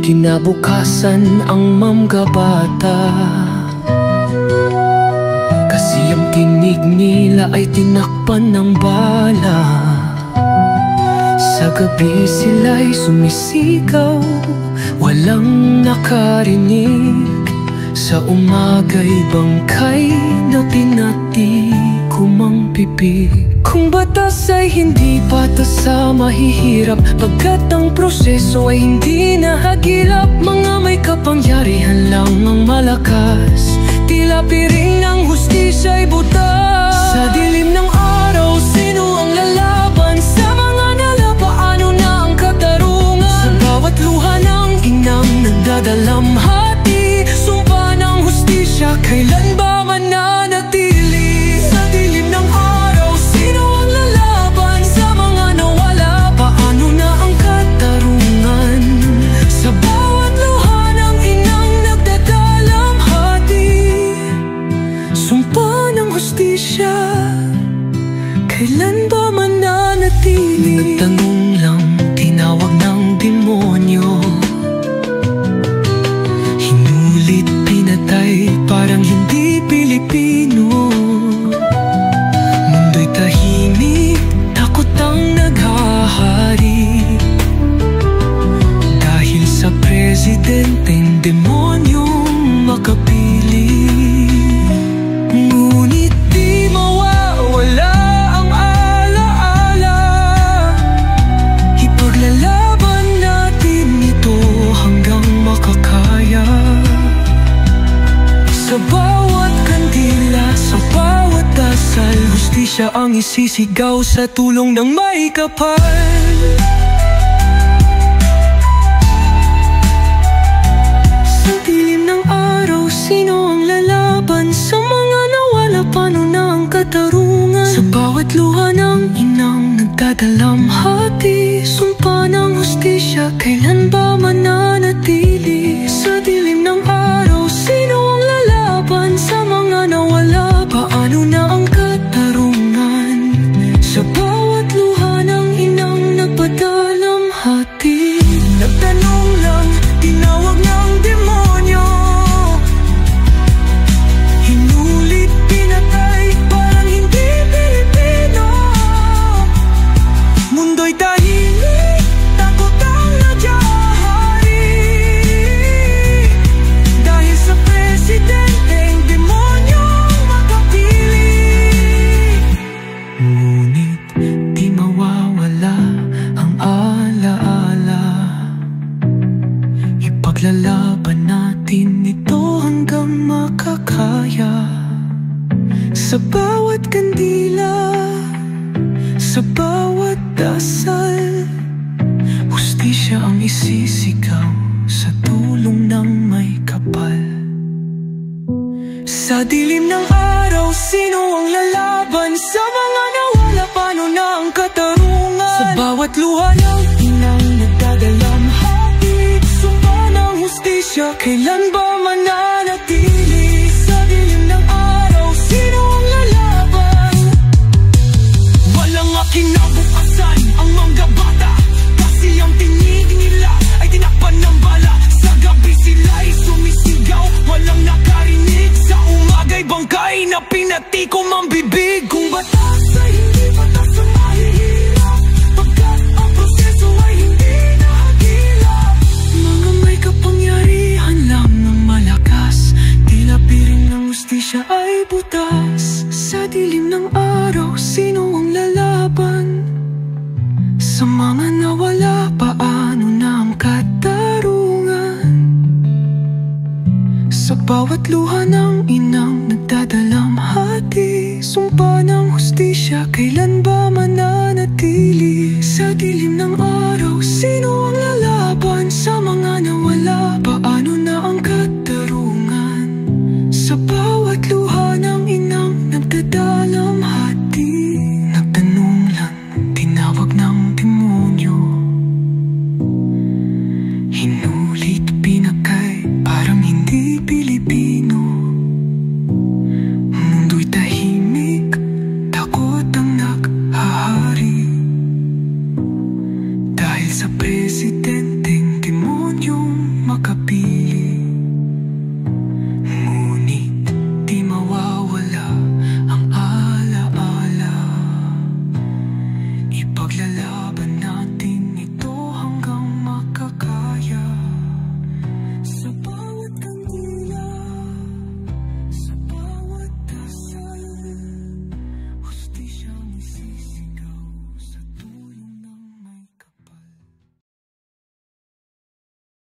kinabukasan ang mamgabata. Kasi ang tinig nila ay tinakpan ng bala. Sa gabi sila'y sumisigaw, walang nakarinig. Sa umaga'y bangkay na pinatikom ang bibig. Kung batas ay hindi patas sa mahihirap, pagkat ang proseso ay hindi nahagilap. Mga may kapangyarihan lang ang malakas, tila piring ng hustisya'y butas. Sa dilim ng araw, sino ang lalaban? Sa mga nalapaano na ang katarungan? Sa bawat luha ng inang nagdadalamhati, sumpa ng hustisya, kailan ba mananatili? Sa dilim ng araw, sino ang lalaban? Sa mga nawala, paano na ang katarungan? Sa bawat luha ng inang nagdadalamhati, sumpa ng hustisya, kailan ba mananatili? Nagtanong lang, tinawag ng demonyo, hinulit, pinatay, parang hindi Pilipino. Mundo'y tahimik, takot ang naghahari, dahil sa presidenteng demonyong makapili. Ngunit di mawawala ang alaala, ipaglalaban natin ito hanggang makakaya. Sa bawat kandila, sa bawat dasal, hustisya ang isisigaw sa tulong ng may kapal. Sa dilim ng araw, sino ang lalaban? Sa mga nawala, paano na ang katarungan? Sa bawat luha ng inang nagdadalamhati, sumpa ng hustisya, kailan ba mananatili? Sa dilim ng araw, sino ang lalaban? Sa mga nawala, paano na ang katarungan? Sa bawat luha ng inang nagpadalamhati, nagtanong lang, tinawag ng demonyo, hinulit, pinatay, parang hindi Pilipino. Mundo'y tahimik, takot ang naghahari, dahil sa presidenteng demonyong makapili. Ngunit di mawawala ang alaala, ipaglalaban natin ito hanggang makakaya. Sa bawat kandila, sa bawat dasal, hustisya ang isisigaw sa tulong ng may kapal. Sa dilim ng araw, sino ang lalaban? Sa mga nawala, paano na ang katarungan? Sa bawat luha ng inang nagdadalamhati, sumpa ng hustisya, kailan ba mananatili? Sa dilim ng araw, sino ang lalaban? Walang kinabukasan ang mga bata, kasi ang tinig nila ay tinakpan ng bala. Sa gabi sila'y sumisigaw, walang nakarinig. Sa umaga'y bangkay na pinatikom ang bibig. Kung batas ay hindi batas sa mahihirap, pagkat ang proseso ay hindi nahagilap. Mga may kapangyarihan lang ng malakas, tila piring ng hustisya ay butas. Sa dilim ng araw, sino ang lalaban? Sa mga nawala, paano na ang katarungan? Sa bawat luha ng inang nagdadalamhati, sumpa ng hustisya, kailan ba mananatili? Sa dilim ng araw, sino ang lalaban? Sa mga nawala, paano na ang katarungan? Sa bawat luha ng inang nagdadalamhati, nagtanong lang, tinawag ng demonyo, hinulit, pinakay, parang hindi Pilipino. Mundo'y tahimik, takot ang naghahari, dahil sa presidenteng demonyong makapili.